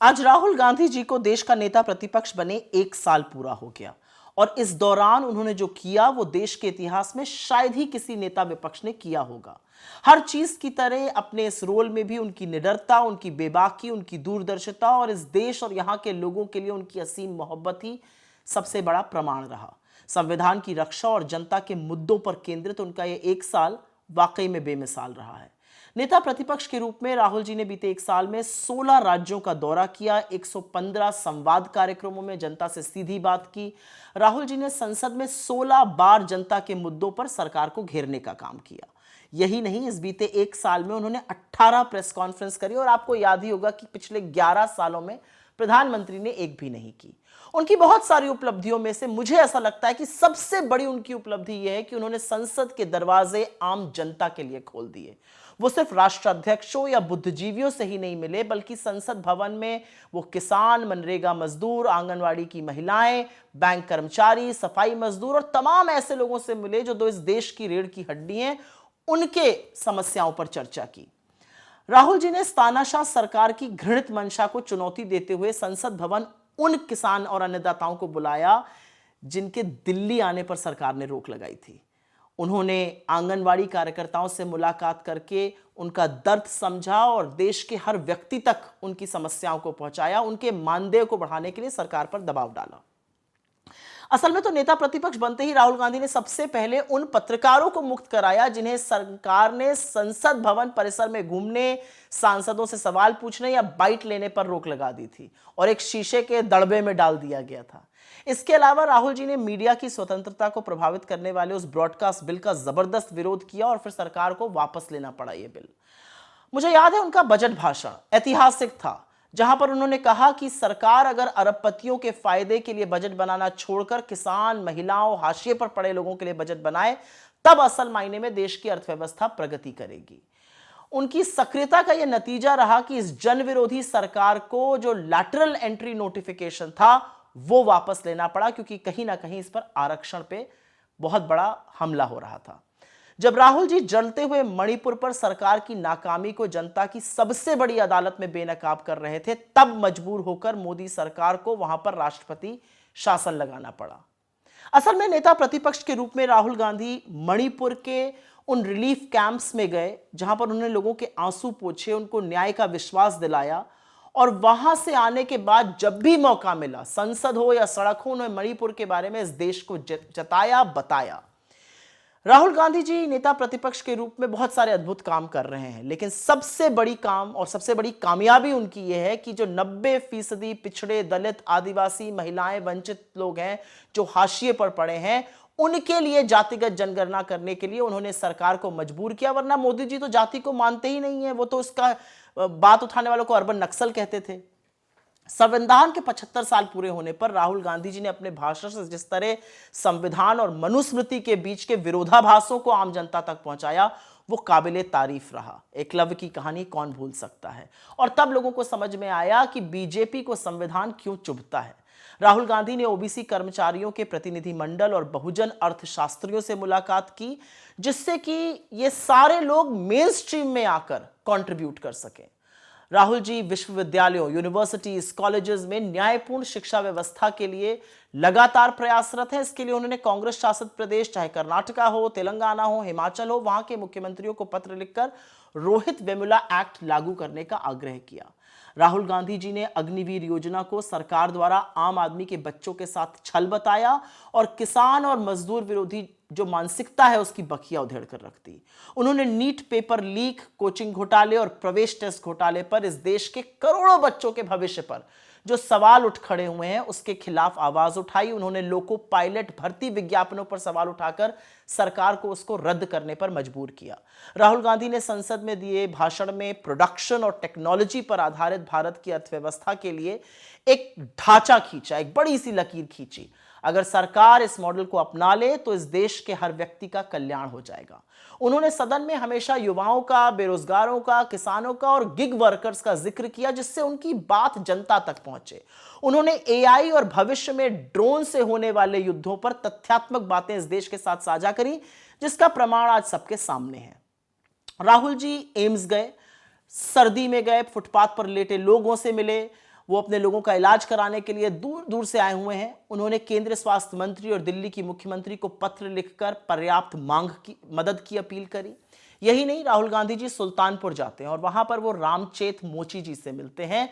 आज राहुल गांधी जी को देश का नेता प्रतिपक्ष बने 1 साल पूरा हो गया और इस दौरान उन्होंने जो किया वो देश के इतिहास में शायद ही किसी नेता विपक्ष ने किया होगा। हर चीज की तरह अपने इस रोल में भी उनकी निडरता, उनकी बेबाकी, उनकी दूरदर्शिता और इस देश और यहां के लोगों के लिए उनकी असीम मोहब्बत ही सबसे बड़ा प्रमाण रहा। संविधान की रक्षा और जनता के मुद्दों पर केंद्रित उनका ये 1 साल वाकई में बेमिसाल रहा है। नेता प्रतिपक्ष के रूप में राहुल जी ने बीते 1 साल में 16 राज्यों का दौरा किया, 115 संवाद कार्यक्रमों में जनता से सीधी बात की। राहुल जी ने संसद में 16 बार जनता के मुद्दों पर सरकार को घेरने का काम किया। यही नहीं, इस बीते 1 साल में उन्होंने 18 प्रेस कॉन्फ्रेंस करी और आपको याद ही होगा कि पिछले 11 सालों में प्रधानमंत्री ने एक भी नहीं की। उनकी बहुत सारी उपलब्धियों में से मुझे ऐसा लगता है कि सबसे बड़ी उनकी उपलब्धि यह है कि उन्होंने संसद के दरवाजे आम जनता के लिए खोल दिए। वो सिर्फ राष्ट्राध्यक्षों या बुद्धिजीवियों से ही नहीं मिले, बल्कि संसद भवन में वो किसान, मनरेगा मजदूर, आंगनवाड़ी की महिलाएं, बैंक कर्मचारी, सफाई मजदूर और तमाम ऐसे लोगों से मिले जो इस देश की रीढ़ की हड्डी हैं। उनके समस्याओं पर चर्चा की। राहुल जी ने तानाशाह सरकार की घृणित मंशा को चुनौती देते हुए संसद भवन उन किसान और अन्नदाताओं को बुलाया जिनके दिल्ली आने पर सरकार ने रोक लगाई थी। उन्होंने आंगनवाड़ी कार्यकर्ताओं से मुलाकात करके उनका दर्द समझा और देश के हर व्यक्ति तक उनकी समस्याओं को पहुंचाया। उनके मानदेय को बढ़ाने के लिए सरकार पर दबाव डाला। असल में तो नेता प्रतिपक्ष बनते ही राहुल गांधी ने सबसे पहले उन पत्रकारों को मुक्त कराया जिन्हें सरकार ने संसद भवन परिसर में घूमने, सांसदों से सवाल पूछने या बाइट लेने पर रोक लगा दी थी और एक शीशे के दड़बे में डाल दिया गया था। इसके अलावा राहुल जी ने मीडिया की स्वतंत्रता को प्रभावित करने वाले उस ब्रॉडकास्ट बिल का जबरदस्त विरोध किया और फिर सरकार को वापस लेना पड़ा यह बिल। मुझे याद है उनका बजट भाषण ऐतिहासिक था, जहां पर उन्होंने कहा कि सरकार अगर अरबपतियों के फायदे के लिए बजट बनाना छोड़कर किसान, महिलाओं, हाशिए पर पड़े लोगों के लिए बजट बनाए, तब असल मायने में देश की अर्थव्यवस्था प्रगति करेगी। उनकी सक्रियता का यह नतीजा रहा कि इस जन विरोधी सरकार को जो लैटरल एंट्री नोटिफिकेशन था वो वापस लेना पड़ा, क्योंकि कहीं ना कहीं इस पर आरक्षण पे बहुत बड़ा हमला हो रहा था। जब राहुल जी जलते हुए मणिपुर पर सरकार की नाकामी को जनता की सबसे बड़ी अदालत में बेनकाब कर रहे थे, तब मजबूर होकर मोदी सरकार को वहां पर राष्ट्रपति शासन लगाना पड़ा। असल में नेता प्रतिपक्ष के रूप में राहुल गांधी मणिपुर के उन रिलीफ कैंप्स में गए जहां पर उन्होंने लोगों के आंसू पोंछे, उनको न्याय का विश्वास दिलाया और वहां से आने के बाद जब भी मौका मिला, संसद हो या सड़क हो, उन्होंने मणिपुर के बारे में इस देश को जताया, बताया। राहुल गांधी जी नेता प्रतिपक्ष के रूप में बहुत सारे अद्भुत काम कर रहे हैं, लेकिन सबसे बड़ी काम और सबसे बड़ी कामयाबी उनकी यह है कि जो 90% पिछड़े, दलित, आदिवासी, महिलाएं, वंचित लोग हैं जो हाशिए पर पड़े हैं, उनके लिए जातिगत जनगणना करने के लिए उन्होंने सरकार को मजबूर किया। वरना मोदी जी तो जाति को मानते ही नहीं है, वो तो इसका बात उठाने वालों को अर्बन नक्सल कहते थे। संविधान के 75 साल पूरे होने पर राहुल गांधी जी ने अपने भाषण से जिस तरह संविधान और मनुस्मृति के बीच के विरोधाभासों को आम जनता तक पहुंचाया, वो काबिले तारीफ रहा। एकलव्य की कहानी कौन भूल सकता है। और तब लोगों को समझ में आया कि बीजेपी को संविधान क्यों चुभता है। राहुल गांधी ने ओबीसी कर्मचारियों के प्रतिनिधि मंडल और बहुजन अर्थशास्त्रियों से मुलाकात की, जिससे कि ये सारे लोग मेन स्ट्रीम में आकर कंट्रीब्यूट कर सकें। राहुल जी विश्वविद्यालयों, यूनिवर्सिटीज, कॉलेजेस में न्यायपूर्ण शिक्षा व्यवस्था के लिए लगातार प्रयासरत हैं। इसके लिए उन्होंने कांग्रेस शासित प्रदेश, चाहे कर्नाटका हो, तेलंगाना हो, हिमाचल हो, वहां के मुख्यमंत्रियों को पत्र लिखकर रोहित वेमुला एक्ट लागू करने का आग्रह किया। राहुल गांधी जी ने अग्निवीर योजना को सरकार द्वारा आम आदमी के बच्चों के साथ छल बताया और किसान और मजदूर विरोधी जो मानसिकता है उसकी बखिया उधेड़ कर रख दी। उन्होंने नीट पेपर लीक, कोचिंग घोटाले और प्रवेश टेस्ट घोटाले पर, इस देश के करोड़ों बच्चों के भविष्य पर जो सवाल उठ खड़े हुए हैं, उसके खिलाफ आवाज उठाई। उन्होंने लोको पायलट भर्ती विज्ञापनों पर सवाल उठाकर सरकार को उसको रद्द करने पर मजबूर किया। राहुल गांधी ने संसद में दिए भाषण में प्रोडक्शन और टेक्नोलॉजी पर आधारित भारत की अर्थव्यवस्था के लिए एक ढांचा खींचा, एक बड़ी सी लकीर खींची। अगर सरकार इस मॉडल को अपना ले तो इस देश के हर व्यक्ति का कल्याण हो जाएगा। उन्होंने सदन में हमेशा युवाओं का, बेरोजगारों का, किसानों का और गिग वर्कर्स का जिक्र किया, जिससे उनकी बात जनता तक पहुंचे। उन्होंने एआई और भविष्य में ड्रोन से होने वाले युद्धों पर तथ्यात्मक बातें इस देश के साथ साझा करी, जिसका प्रमाण आज सबके सामने है। राहुल जी एम्स गए, सर्दी में गए, फुटपाथ पर लेटे लोगों से मिले, वो अपने लोगों का इलाज कराने के लिए दूर दूर से आए हुए हैं। उन्होंने केंद्रीय स्वास्थ्य मंत्री और दिल्ली की मुख्यमंत्री को पत्र लिखकर पर्याप्त मदद की अपील करी। यही नहीं, राहुल गांधी जी सुल्तानपुर जाते हैं और वहां पर वो रामचेत मोची जी से मिलते हैं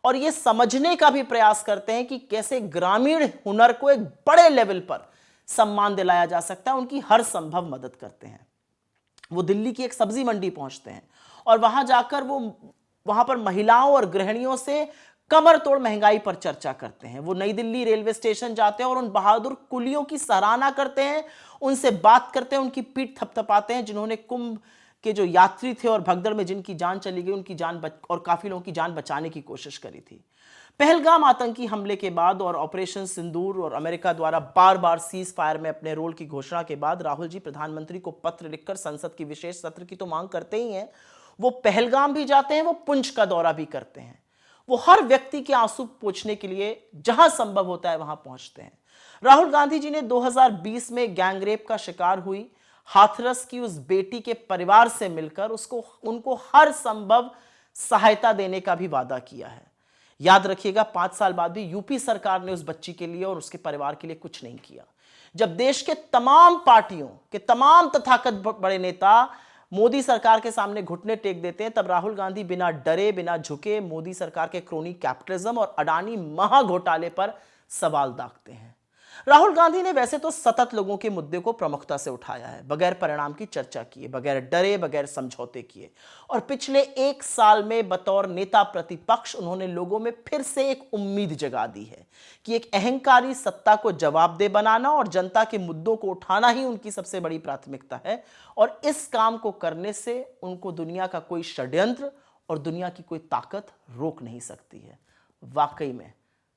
और ये समझने का भी प्रयास करते हैं कि कैसे ग्रामीण हुनर को एक बड़े लेवल पर सम्मान दिलाया जा सकता है। उनकी हर संभव मदद करते हैं। वो दिल्ली की एक सब्जी मंडी पहुंचते हैं और वहां जाकर वो वहां पर महिलाओं और गृहिणियों से कमर तोड़ महंगाई पर चर्चा करते हैं। वो नई दिल्ली रेलवे स्टेशन जाते हैं और उन बहादुर कुलियों की सराहना करते हैं, उनसे बात करते हैं, उनकी पीठ थपथपाते हैं जिन्होंने कुंभ के जो यात्री थे और भगदड़ में जिनकी जान चली गई, उनकी जान और काफी लोगों की जान बचाने की कोशिश करी थी। पहलगाम आतंकी हमले के बाद और ऑपरेशन सिंदूर और अमेरिका द्वारा बार बार सीज फायर में अपने रोल की घोषणा के बाद राहुल जी प्रधानमंत्री को पत्र लिखकर संसद की विशेष सत्र की तो मांग करते ही हैं, वो पहलगाम भी जाते हैं, वो पुंछ का दौरा भी करते हैं। वो हर व्यक्ति के आंसू पोंछने के लिए जहां संभव होता है वहां पहुंचते हैं। राहुल गांधी जी ने 2020 में गैंगरेप का शिकार हुई हाथरस की उस बेटी के परिवार से मिलकर उनको हर संभव सहायता देने का भी वादा किया है। याद रखिएगा, 5 साल बाद भी यूपी सरकार ने उस बच्ची के लिए और उसके परिवार के लिए कुछ नहीं किया। जब देश के तमाम पार्टियों के तमाम तथाकथित बड़े नेता मोदी सरकार के सामने घुटने टेक देते हैं, तब राहुल गांधी बिना डरे बिना झुके मोदी सरकार के क्रोनी कैपिटलिज्म और अडानी महाघोटाले पर सवाल दागते हैं। राहुल गांधी ने वैसे तो सतत लोगों के मुद्दे को प्रमुखता से उठाया है, बगैर परिणाम की चर्चा किए, बगैर डरे, बगैर समझौते किए। और पिछले 1 साल में बतौर नेता प्रतिपक्ष उन्होंने लोगों में फिर से एक उम्मीद जगा दी है कि एक अहंकारी सत्ता को जवाबदेह बनाना और जनता के मुद्दों को उठाना ही उनकी सबसे बड़ी प्राथमिकता है। और इस काम को करने से उनको दुनिया का कोई षड्यंत्र और दुनिया की कोई ताकत रोक नहीं सकती है। वाकई में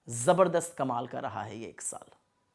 जबरदस्त कमाल का रहा है ये 1 साल।